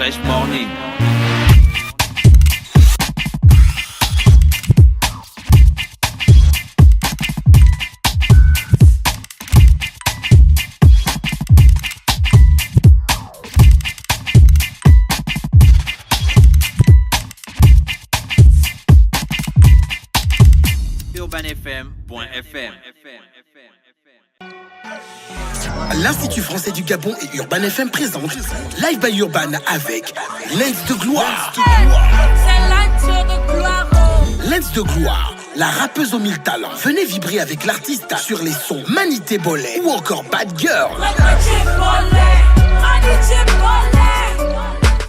Fresh Morning. UrbanFM.fm. L'Institut français du Gabon et Urban FM présentent Live by Urban avec Lens de gloire. C'est Lens de gloire. Lens de gloire, la rappeuse aux 1000 talents. Venez vibrer avec l'artiste sur les sons Manité Bollet ou encore Bad Girl.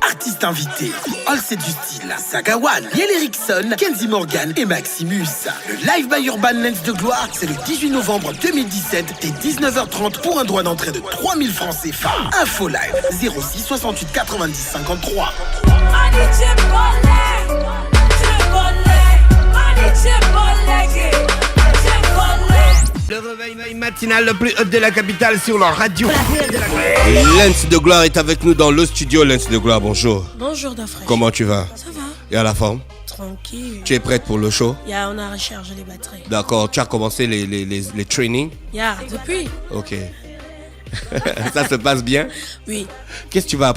Artistes invités, All c'est du style, Sagawan, Yel Erickson, Kenzie Morgan et Maximus. Le Live by Urban Lens de gloire, c'est le 18 novembre 2017 dès 19h30 pour un droit d'entrée de 3000 francs CFA. Info live 06 68 90 53. Le réveil matinal le plus haut de la capitale sur leur radio. Lens de gloire est avec nous dans le studio. Lens de gloire, bonjour. Bonjour Dafresh. Comment tu vas? Ça va. Et à la forme? Tranquille. Tu es prête pour le show? On a rechargé les batteries. D'accord, tu as commencé les trainings? Depuis. Ok. Ça se passe bien? Oui. Qu'est-ce que tu vas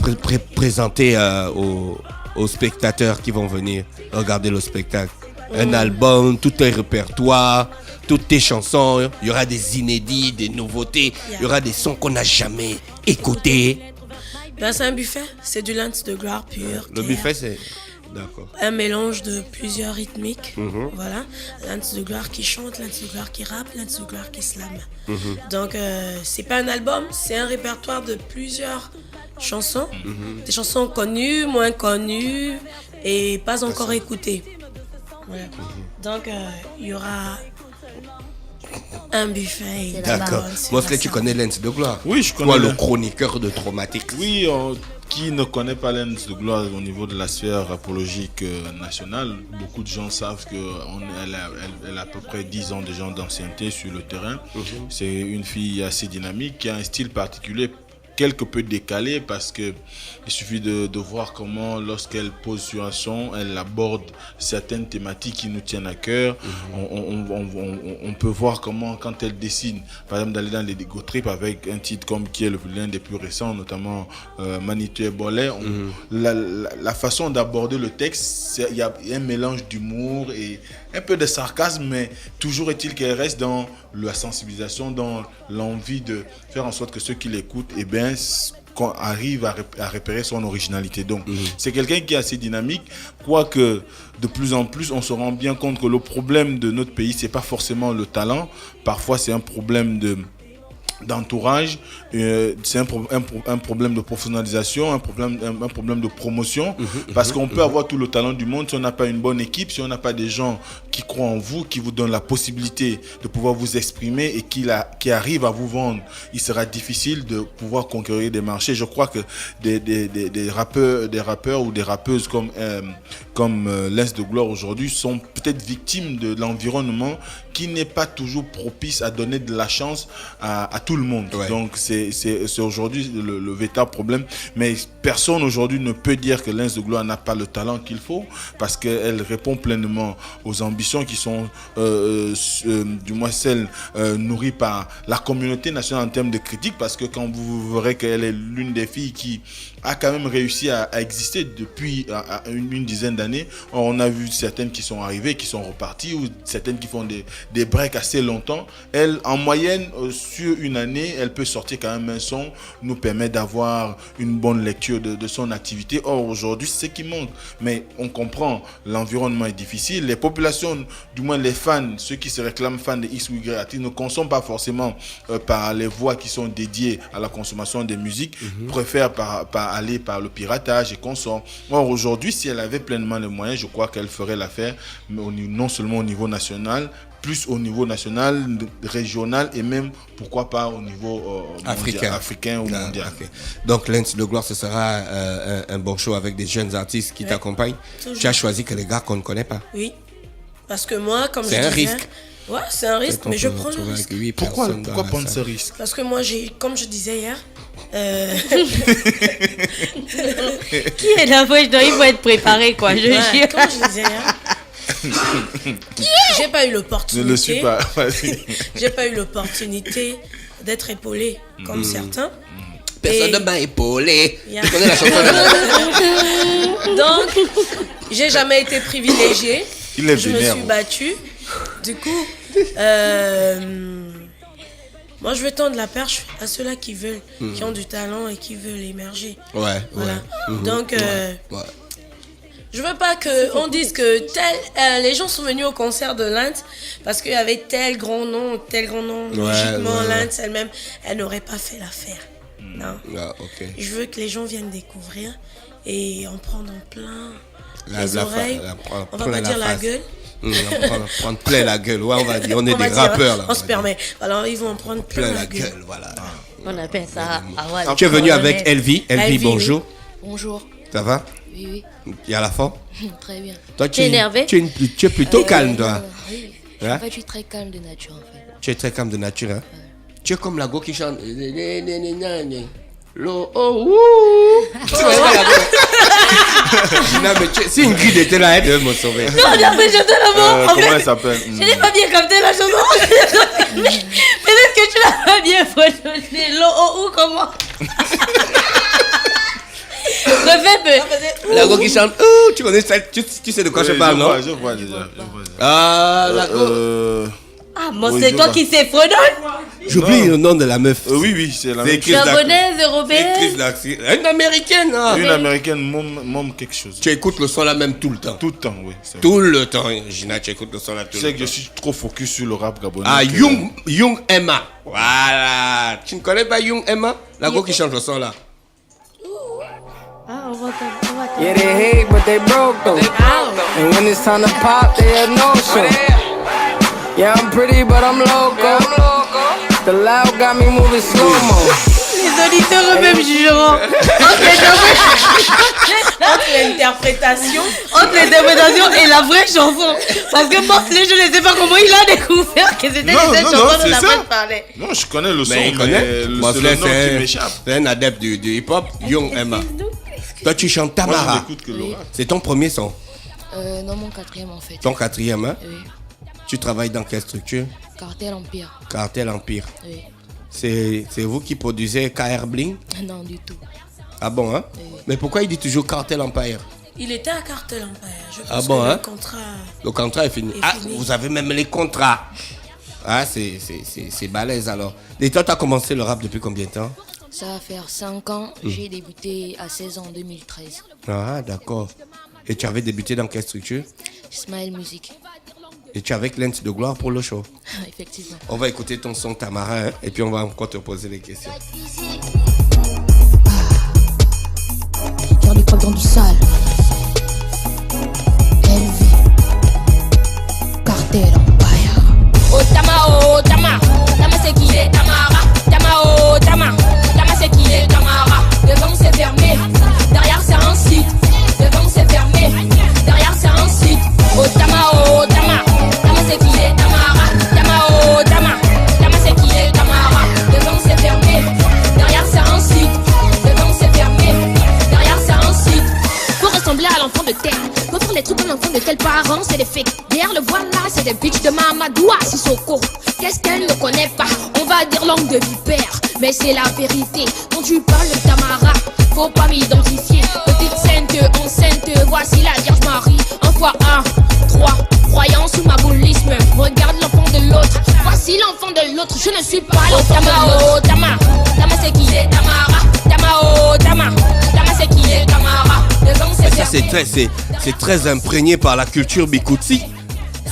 présenter aux spectateurs qui vont venir regarder le spectacle? Un album, tout tes répertoires, toutes tes chansons. Il y aura des inédits, des nouveautés. Il y aura des sons qu'on n'a jamais écoutés. C'est un buffet. C'est du Lens de gloire pur. Le buffet, c'est... D'accord. Un mélange de plusieurs rythmiques. Voilà. Lens de gloire qui chante, Lens de gloire qui rappe, Lens de gloire qui slam. Donc, c'est pas un album, c'est un répertoire de plusieurs chansons. Des chansons connues, moins connues et pas encore écoutées. Voilà. Donc, il y aura un buffet. D'accord. Mosley, tu connais Lens de gloire? Oui, je connais. Toi, le chroniqueur de Traumatix. Oui, qui ne connaît pas Lens de gloire au niveau de la sphère apologique nationale? Beaucoup de gens savent qu'elle a à peu près 10 ans déjà d'ancienneté sur le terrain. C'est une fille assez dynamique qui a un style particulier, quelque peu décalé, parce que il suffit de voir comment, lorsqu'elle pose sur un son, elle aborde certaines thématiques qui nous tiennent à cœur. On peut voir comment, quand elle décide par exemple d'aller dans les go trip avec un titre comme qui est l'un des plus récents, notamment Manité Bollet, la façon d'aborder le texte, il y a un mélange d'humour et un peu de sarcasme, mais toujours est-il qu'elle reste dans la sensibilisation, dans l'envie de faire en sorte que ceux qui l'écoutent, qu'on arrive à repérer son originalité. Donc, c'est quelqu'un qui est assez dynamique, quoique de plus en plus, on se rend bien compte que le problème de notre pays, c'est pas forcément le talent. Parfois, c'est un problème d'entourage, c'est un problème de professionnalisation, un problème de promotion, parce qu'on peut avoir tout le talent du monde, si on n'a pas une bonne équipe, si on n'a pas des gens qui croient en vous, qui vous donnent la possibilité de pouvoir vous exprimer et qui arrivent à vous vendre, il sera difficile de pouvoir conquérir des marchés. Je crois que des rappeurs ou des rappeuses comme Lens de gloire aujourd'hui sont peut-être victimes de l'environnement qui n'est pas toujours propice à donner de la chance à tout le monde. Ouais. Donc c'est aujourd'hui le véritable problème. Mais personne aujourd'hui ne peut dire que Lens de gloire n'a pas le talent qu'il faut, parce qu'elle répond pleinement aux ambitions qui sont du moins celles nourries par la communauté nationale en termes de critique, parce que quand vous verrez qu'elle est l'une des filles qui a quand même réussi à exister depuis une dizaine d'années. On a vu certaines qui sont arrivées, qui sont reparties, ou certaines qui font des breaks assez longtemps. Elle, en moyenne, sur une année, elle peut sortir quand même un son, nous permet d'avoir une bonne lecture de son activité. Or, aujourd'hui, c'est ce qui manque. Mais on comprend, l'environnement est difficile. Les populations, du moins les fans, ceux qui se réclament fans de X ou Y artistes, ne consomment pas forcément par les voies qui sont dédiées à la consommation des musiques, préfèrent aller par le piratage et consomment. Or, aujourd'hui, si elle avait pleinement les moyens, je crois qu'elle ferait l'affaire, mais non seulement au niveau national, plus au niveau national, régional et même, pourquoi pas, au niveau africain ou mondial. Okay. Donc, Lens de gloire, ce sera un bon show avec des jeunes artistes qui t'accompagnent. Toujours. Tu as choisi que les gars qu'on ne connaît pas. Oui, parce que moi, comme je disais... C'est un risque. Ouais, c'est un risque, mais je prends le risque. Pourquoi prendre ce risque? Parce que moi, comme je disais hier, Qui est la voix? Il faut être préparé, quoi. Je jure. Comme je disais, j'ai pas eu l'opportunité. Je le suis pas. Vas-y. J'ai pas eu l'opportunité d'être épaulée comme certains. Personne ne m'a épaulé. Yeah. Tu connais la chanson Donc, j'ai jamais été privilégiée. Il est Je me vénère. suis battue. Du coup, moi, je veux tendre la perche à ceux-là qui veulent, qui ont du talent et qui veulent émerger. Ouais, Voilà. ouais. Donc, Ouais. je veux pas qu'on dise que les gens sont venus au concert de Lance parce qu'il y avait tel grand nom. Logiquement, ouais. Lance elle-même, elle n'aurait pas fait l'affaire. Non. Ah, ok. Je veux que les gens viennent découvrir et en prendre plein les La oreilles. On va plein pas dire la face. gueule. On va prendre plein la gueule. Ouais, on va dire, on est On va des dire, rappeurs là. on se permet. Alors, ils vont en prendre plein Plein la la gueule. gueule, voilà. On appelle ça. Ah, voilà. Tu es venu avec Elvie. Elvie, Elvie, bonjour. Bonjour. Ça va? Oui, Il y a la forme? oui. Très bien. Toi, T'es énervé? Tu es plutôt calme, toi. Oui. Hein? En fait, je suis très calme de nature, en fait. Tu es très calme de nature, hein? Tu es comme la go qui chante. Lo, oh, ouh. Tu vois pas la go? Non, mais si Ingrid était là, elle devait me sauver. Non, j'ai appris à chanter la voix. En Comment fait, elle s'appelle? je n'ai pas bien capté la chanson. Peut-être que tu l'as pas bien fredonné. Ou comment? Refais peu. La go qui chante. Oh, tu connais ça? Tu sais de quoi je parle, non? Je vois déjà. Ah, la go. Ah, moi, Oui, c'est je toi vois. qui sais fredonne. J'oublie le nom de la meuf. Oui, c'est la C'est même Chris chose. Japonaise, Chris européenne. Daxi. Une américaine, hein? Une américaine, mom quelque chose. Tu écoutes le son là même tout le temps. Tout le temps, oui. c'est vrai. Tout le temps, Gina, tu écoutes le son là tout Tu sais le que temps. je suis trop focus sur le rap gabonais. Ah, que- Young Emma. Voilà. Tu ne connais pas Young Emma? La go qui chante le son là. Ah, on va t'entendre. Yeah, they hate, but they broke though. And when it's time to pop, they have no show. Yeah, I'm pretty, but I'm loco. The loud got me moving slow-mo. Les auditeurs eux-mêmes jugeront. Entre l'interprétation, Entre l'interprétation et la vraie chanson. Parce que moi, je ne sais pas comment il a découvert que c'était Non, cette non, chanson non, dont c'est la ça. presse parlait. Non, je connais le son, Mais il mais connaît. le- Moi, c'est le nom qui m'échappe. c'est un adepte du hip-hop. Young Emma. Toi, tu chantes Moi, je Tamara. n'écoute que le rap. C'est ton premier son. Non, mon quatrième, en fait. Ton quatrième, hein? Oui. Tu travailles dans quelle structure? Cartel Empire. Cartel Empire. Oui. C'est vous qui produisez KR Bling? Non, du tout. Ah bon, hein? Oui. Mais pourquoi il dit toujours Cartel Empire? il était à Cartel Empire. Je pense Ah bon, que hein? le contrat. Le contrat est fini. Est Ah, fini. vous avez même les contrats. Ah, c'est balèze alors. Et toi, tu as commencé le rap depuis combien de temps? Ça va faire 5 ans. J'ai débuté à 16 ans en 2013. Ah, d'accord. Et tu avais débuté dans quelle structure? Smile Music. Et tu es avec Lens de Gloire pour le show. Effectivement. On va écouter ton son Tamara, hein, et puis on va encore te poser des questions. Faire des poils dans du sale. LV. Cartel Empire. Oh Tama, Tama c'est qui est Tamara. Tama c'est qui est Tamara. Devant c'est fermé, derrière c'est un site. Devant c'est fermé, derrière c'est un site. Oh Tama c'est qui est Tamara. Tama c'est qui est Tamara. Devant c'est fermé, derrière c'est un site. Devant c'est fermé, derrière c'est un site. Faut ressembler à l'enfant de terre. Faut faire les trucs comme l'enfant de tel parent, c'est des fakes. Derrière le voile là, c'est des bitches de Mamadoua, Sissoko. Qu'est-ce qu'elle ne connaît pas? On va dire langue de vipère, mais c'est la vérité. Quand tu parles de Tamara, faut pas m'identifier. Petite sainte, enceinte, voici la Vierge Marie. 1 fois 1, 3, croyance ou mabolisme. Regarde l'enfant de l'autre, voici l'enfant de l'autre. Je ne suis pas l'enfant de l'autre. Tama c'est qui est Tamara. Tama c'est qui est Tamara. Devant c'est Mais ça, fermé. c'est très imprégné par la culture Bikutsi.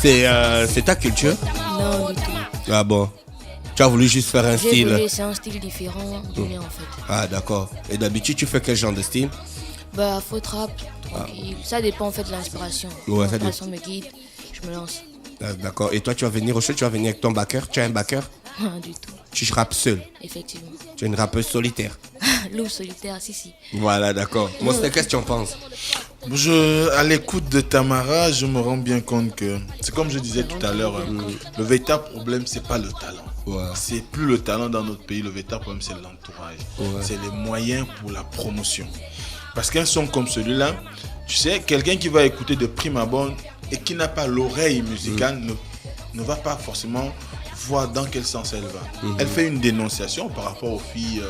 C'est ta culture? Non, du tout. Ah bon. Tu as voulu juste faire un J'ai style. voulu, c'est un style différent du mien en fait. Ah d'accord. Et d'habitude, tu fais quel genre de style? Bah, faut trap, tranquille. Ça dépend en fait de l'inspiration. Ouais, ça L'inspiration me guide, je me lance. Ah, d'accord. Et toi, tu vas venir au show, tu vas venir avec ton backer? Tu as un backer? Rien du tout, Tu rappes seul. effectivement. Tu es une rappeuse solitaire. Loup solitaire, si. Voilà, d'accord. Moi, c'est qu'est-ce que tu en penses? À l'écoute de Tamara, je me rends bien compte que c'est comme je disais tout à l'heure, le véritable problème, c'est pas le talent. Ouais. C'est plus le talent dans notre pays, le véritable problème, c'est l'entourage. Ouais. C'est les moyens pour la promotion. Parce qu'un son comme celui-là, tu sais, quelqu'un qui va écouter de prime abord et qui n'a pas l'oreille musicale ne va pas forcément voir dans quel sens elle va. Elle fait une dénonciation par rapport aux filles.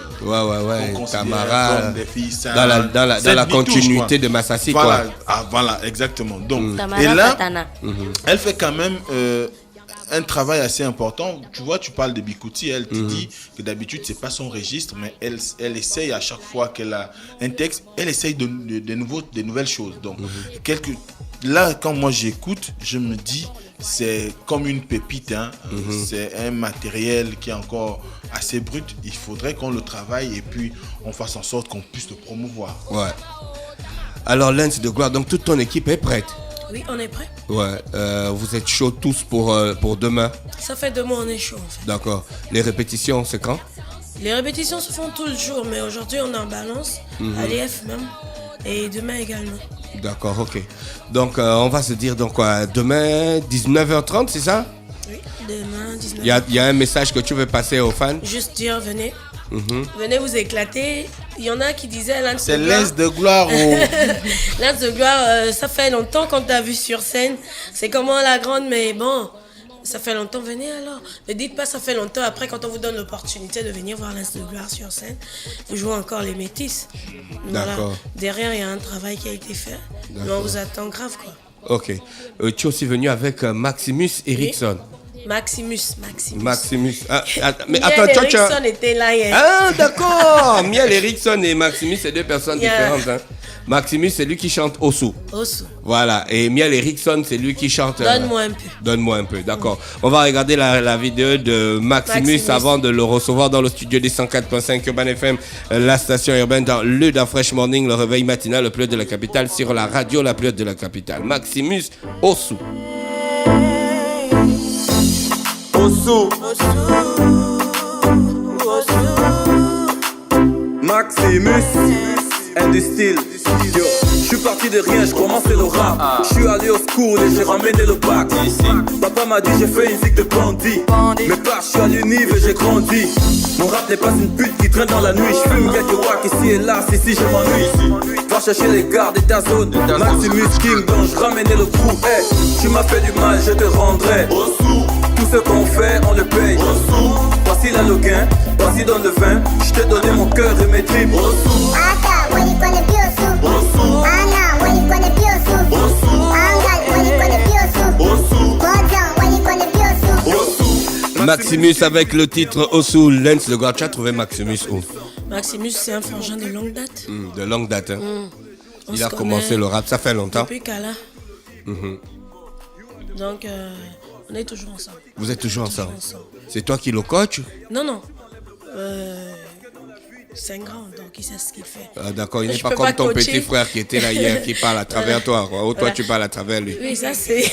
Tamara, des filles dans la continuité de Massassi. Voilà, voilà, exactement. Donc, Tamara et là, Fatana. elle fait quand même un travail assez important. Tu vois, tu parles de Bikouti, elle te dit que d'habitude, c'est pas son registre, mais elle essaye à chaque fois qu'elle a un texte, elle essaye de nouvelles choses. Donc, là, quand moi j'écoute, je me dis, c'est comme une pépite, hein. C'est un matériel qui est encore assez brut. Il faudrait qu'on le travaille et puis on fasse en sorte qu'on puisse le promouvoir. Ouais. Alors, Lens de Gloire, donc toute ton équipe est prête? Oui, on est prêt. Ouais. Vous êtes chauds tous pour demain? Ça fait 2 mois on est chaud en fait. D'accord. Les répétitions, c'est quand? Les répétitions se font tout le jour, mais aujourd'hui on est en balance, à l'EF même, et demain également. D'accord, ok. Donc on va se dire donc demain 19h30, c'est ça? Oui, demain 19h30. Il y a un message que tu veux passer aux fans? Juste dire, venez. Venez vous éclater. Il y en a qui disaient Lens c'est Lens de Gloire. Lens de Gloire, ça fait longtemps qu'on t'a vu sur scène. C'est comment la grande, mais bon, ça fait longtemps, venez alors. Ne dites pas ça fait longtemps. Après, quand on vous donne l'opportunité de venir voir Lens de Gloire sur scène, vous jouez encore les métis. Voilà. D'accord. Derrière, il y a un travail qui a été fait. Mais on vous attend grave, quoi. Ok. Tu es aussi venu avec Maximus Eriksson. Maximus. Mais Miel attends, Eriksson était là hier. Ah, d'accord. Miel Eriksson et Maximus, c'est 2 personnes différentes. Hein. Maximus, c'est lui qui chante Osu. Voilà. Et Miel Eriksson, c'est lui qui chante. Donne-moi un peu. D'accord. On va regarder la vidéo de Maximus avant de le recevoir dans le studio des 104.5 Urban FM, la station urbaine dans le Da Fresh Morning, le réveil matinal, le plus de la capitale, sur la radio, la plus de la capitale. Maximus Osu. Maximus, un du style. Yo, je suis parti de rien, je commençais le rap. Je suis allé au school et j'ai ramené le bac. Papa m'a dit j'ai fait une zig de bandit. Mais pas, je suis à l'univ et j'ai grandi. Mon rap n'est pas une pute qui traîne dans la nuit. Je fume quelques wack ici et là, si je m'ennuie. Va chercher les gardes de ta zone. Maximus King, donc je ramenais le crew. Hey, tu m'as fait du mal, je te rendrai. Tout ce qu'on fait, on le paye. Voici la loquin, vas-y donne le vin. Je t'ai donné mon cœur et mes tripes. Maximus avec le titre Osu. Lens de Gloire, tu as trouvé Maximus où? Maximus, c'est un frangin de longue date. De longue date, hein. Il a commencé le rap, ça fait longtemps. Depuis Kala. Donc, on est toujours ensemble. Vous êtes toujours ensemble? C'est toi qui le coach? Non. C'est un grand, donc il sait ce qu'il fait. Ah, d'accord, il n'est pas comme ton petit frère qui était là hier, qui parle à travers toi, quoi. Ou toi, tu parles à travers lui. Oui, ça c'est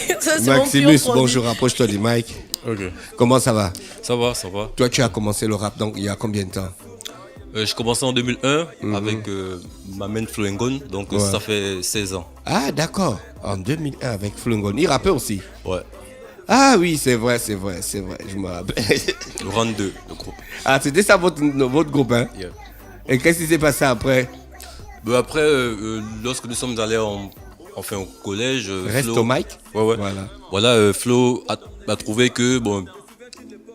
Maximus, bonjour, rapproche-toi du mic. Ok. Comment ça va? Ça va. Toi, tu as commencé le rap, donc il y a combien de temps? J'ai commencé en 2001 avec ma main Flungon, donc ça fait 16 ans. Ah, d'accord. En 2001 avec Flungon. Il rappait aussi? Ouais. Ah oui, c'est vrai, je me rappelle. Le round 2, le groupe. Ah, c'était ça votre groupe, hein? Yeah. Et qu'est-ce qui s'est passé après? Après, lorsque nous sommes allés au collège... Reste au mic? Ouais. Voilà, Flo a trouvé que,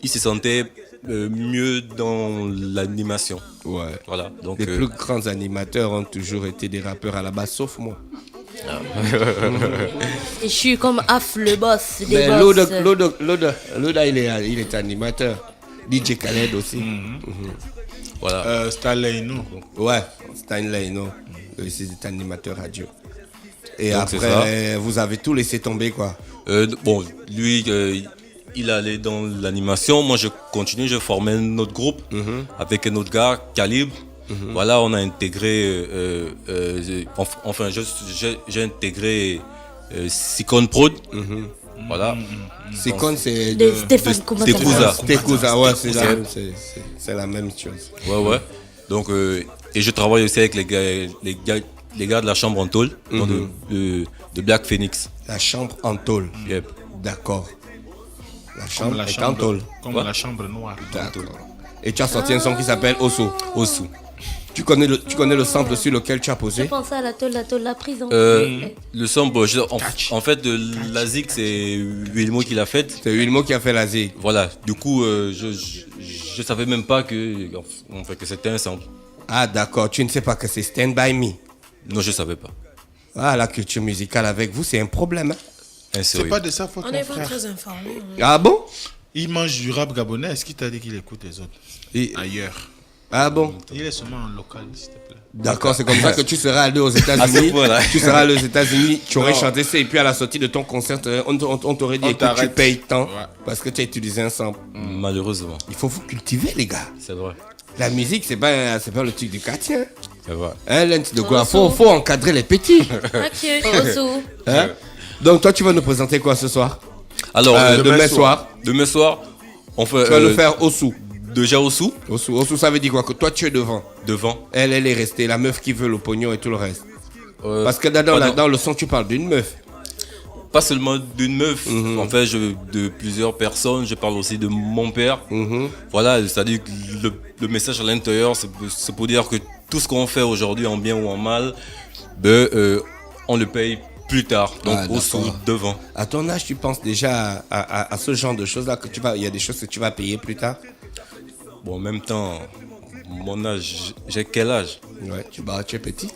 il se sentait mieux dans l'animation. Ouais. Voilà, donc... Les plus grands animateurs ont toujours été des rappeurs à la base, sauf moi. Et je suis comme Af, le boss des boss. Loda, il est animateur. DJ Khaled aussi. Voilà. Stanley No. Ouais, Stanley No. C'est animateur radio. Et donc après, vous avez tout laissé tomber, quoi. Lui, il allait dans l'animation. Moi, je continue, je formais notre groupe avec un autre gars, Calibre. Voilà, on a intégré, j'ai intégré Sicon Prod. Voilà. Sicon, c'est Tekouza, ouais, c'est la même chose. Ouais. Donc, et je travaille aussi avec les gars les gars de la chambre en tôle, de Black Phoenix. La chambre en tôle. Yep. D'accord. La chambre Comme la est en chambre, tôle. comme la chambre noire. D'accord. Et tu as sorti un son qui s'appelle Osu. Osu. Tu connais le sample sur lequel tu as Je posé? pense à la tôle, la prison. Le son, bon, en fait, la zig, c'est Wilmo qui l'a faite. C'est Wilmo qui a fait la zig. Voilà. Du coup, je savais même pas que c'était un sample. Ah d'accord, tu ne sais pas que c'est Stand By Me. Non, je savais pas. Ah, la culture musicale avec vous, c'est un problème. Hein? C'est pas de sa faute, On mon n'est pas frère. très informés. Ah bon? Il mange du rap gabonais. Est-ce qu'il t'a dit qu'il écoute les autres ailleurs? Ah bon? Il est seulement en local, s'il te plaît. D'accord, c'est comme ça que tu seras allé aux États-Unis. Tu seras allé aux États-Unis, tu aurais chanté ça et puis à la sortie de ton concert, on t'aurait dit écoute, tu payes tant parce que tu as utilisé un sample. Malheureusement. Il faut vous cultiver, les gars. C'est vrai. La musique, c'est pas le truc du quartier. Hein? C'est vrai. Hein, Lens de quoi? Faut encadrer les petits. Hein? Donc toi, tu vas nous présenter quoi ce soir? Alors, demain soir. Demain soir, on fait. Tu vas nous faire Osu. Déjà Osu. Osu, ça veut dire quoi? Que toi, tu es devant. Devant. Elle est restée, la meuf qui veut le pognon et tout le reste. Parce que dans le son, tu parles d'une meuf. Pas seulement d'une meuf. En fait, de plusieurs personnes. Je parle aussi de mon père. Voilà, c'est-à-dire que le message à l'intérieur, c'est pour dire que tout ce qu'on fait aujourd'hui, en bien ou en mal, on le paye plus tard. Donc, Osu devant. À ton âge, tu penses déjà à ce genre de choses-là que il y a des choses que tu vas payer plus tard? Bon, en même temps, mon âge, j'ai quel âge? Ouais, tu es petit.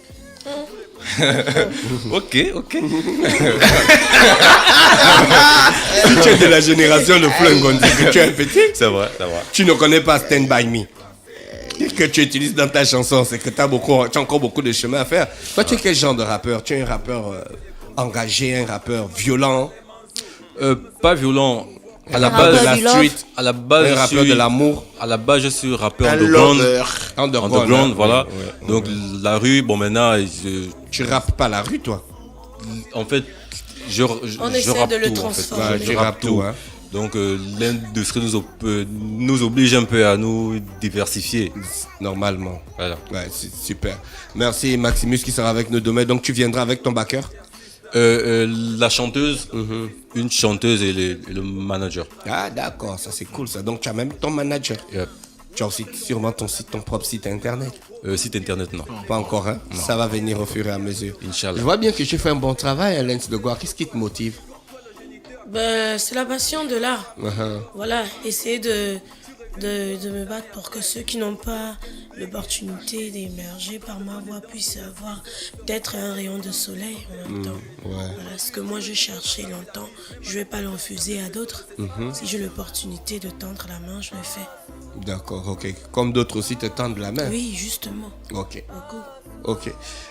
Ok. Si tu es de la génération de flingue, on dit que tu es un petit. C'est vrai. Tu ne connais pas Stand By Me. Ce que tu utilises dans ta chanson, c'est que tu as encore beaucoup de chemin à faire. Toi, tu es quel genre de rappeur? Tu es un rappeur engagé, un rappeur violent? Pas violent. À la base de la street, à la base, un rappeur de l'amour. À la base, je suis rappeur underground, voilà. Ouais. Donc la rue, bon maintenant, tu rappes pas la rue, toi? En fait, je essaie rappe de le tout, transformer. en fait. Tu rappes tout, hein. Donc l'industrie nous oblige un peu à nous diversifier. Normalement. Voilà. Ouais, c'est super. Merci Maximus qui sera avec nous demain. Donc tu viendras avec ton backer? La chanteuse, une chanteuse et le manager. Ah d'accord, ça c'est cool ça. Donc tu as même ton manager. Yep. Tu as aussi sûrement ton propre site internet. Site internet, non. Pas encore, hein? Non. Ça va venir au fur et à mesure. Inch'Allah. Je vois bien que tu fais un bon travail, Lens de Gloire. Qu'est-ce qui te motive? C'est la passion de l'art. Voilà, essayer de me battre pour que ceux qui n'ont pas l'opportunité d'émerger par ma voix puissent avoir peut-être un rayon de soleil en même temps. Voilà, ce que moi je cherchais longtemps, je ne vais pas le refuser à d'autres. Si j'ai l'opportunité de tendre la main, je le fais. D'accord, ok. Comme d'autres aussi te tendent la main. Oui, justement. Ok. Ok.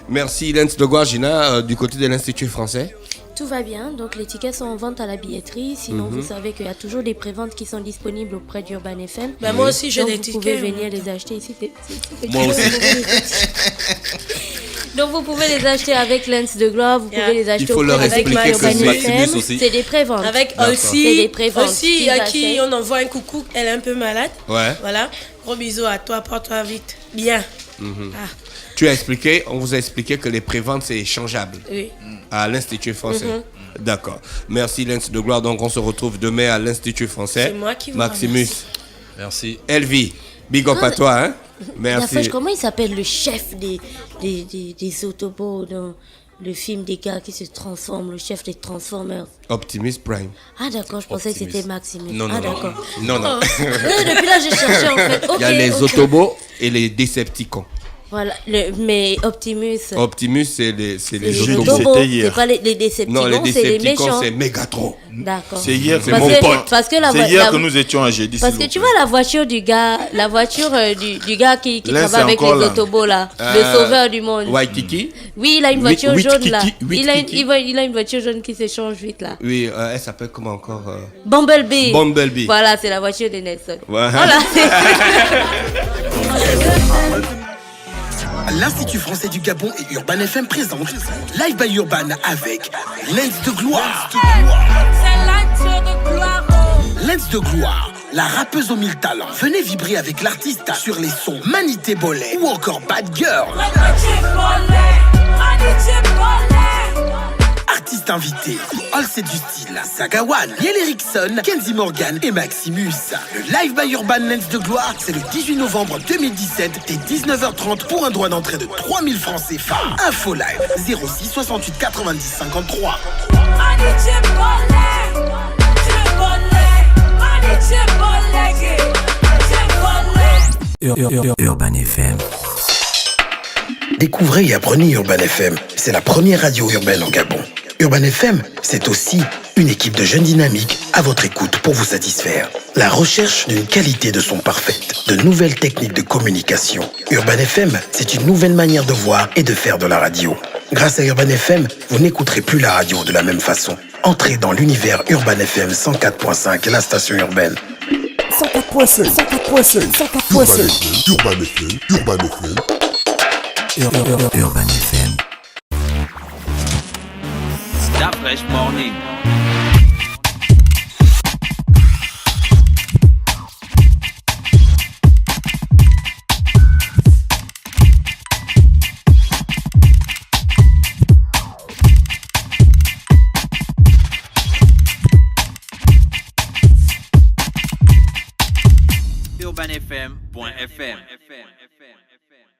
Merci Lens de Gloire. Gina, du côté de l'Institut français. Tout va bien, donc les tickets sont en vente à la billetterie. Sinon, vous savez qu'il y a toujours des préventes qui sont disponibles auprès d'Urban FM. Moi aussi, j'ai des tickets. Vous tickets. pouvez venir les acheter ici. Moi aussi. Donc, vous pouvez les acheter avec Lens de Gloire. Vous pouvez les acheter faut leur avec expliquer que Urban c'est FM. aussi. C'est des préventes. Avec C'est des préventes. aussi à qui on envoie un coucou, elle est un peu malade. Ouais. Voilà. Gros bisous à toi, porte-toi vite. Bien. On vous a expliqué que les préventes c'est échangeable. Oui. À l'Institut français. D'accord. Merci Lens de Gloire. Donc on se retrouve demain à l'Institut français. C'est moi qui vous Maximus. remercie. Merci. Elvie, big up à toi. Hein? Merci. Comment il s'appelle le chef des Autobots dans le film des gars qui se transforment, le chef des Transformers? Optimus Prime. Ah d'accord, je pensais que c'était Maximus. Non. D'accord. Non. Depuis là, j'ai cherché en fait. Il y a les Autobots et les Decepticons. Voilà, mais Optimus. Optimus, c'est les Autobots. Autobots, hier. c'est pas les Decepticons, Non, les c'est les Decepticons, méchants. c'est Megatron. D'accord. C'est hier, c'est Parce mon que- pote. parce que C'est hier que nous étions à Jeudi. Parce que tu vois la voiture du gars, du gars qui Là, travaille c'est avec les encore là. Autobots là, le sauveur du monde. Waitiki. Oui, il a une voiture jaune là. Witiki. Il a une voiture jaune qui s'échange vite là. Oui, elle s'appelle comment encore Bumblebee. Bumblebee. Voilà, c'est la voiture de Nelson. Ouais. Voilà. L'Institut français du Gabon et Urban FM présentent Live by Urban avec Lens de Gloire. Lens de Gloire, la rappeuse aux 1000 talents. Venez vibrer avec l'artiste sur les sons Manité Bollet ou encore Bad Girl. artistes invités. All c'est du style, Sagawan, Liel Erickson, Kenzie Morgan et Maximus. Le Live by Urban Lens de Gloire, c'est le 18 novembre 2017 dès 19h30 pour un droit d'entrée de 3000 francs CFA. Info live 06 68 90 53. Urban FM. Découvrez et apprenez Urban FM. C'est la première radio urbaine en Gabon. Urban FM, c'est aussi une équipe de jeunes dynamiques à votre écoute pour vous satisfaire. La recherche d'une qualité de son parfaite, de nouvelles techniques de communication. Urban FM, c'est une nouvelle manière de voir et de faire de la radio. Grâce à Urban FM, vous n'écouterez plus la radio de la même façon. Entrez dans l'univers Urban FM 104.5, la station urbaine. 104.5, 104.5, 104.5. Urban FM, Urban FM. Urban FM. Stop Fresh Morning. UrbanFM.fm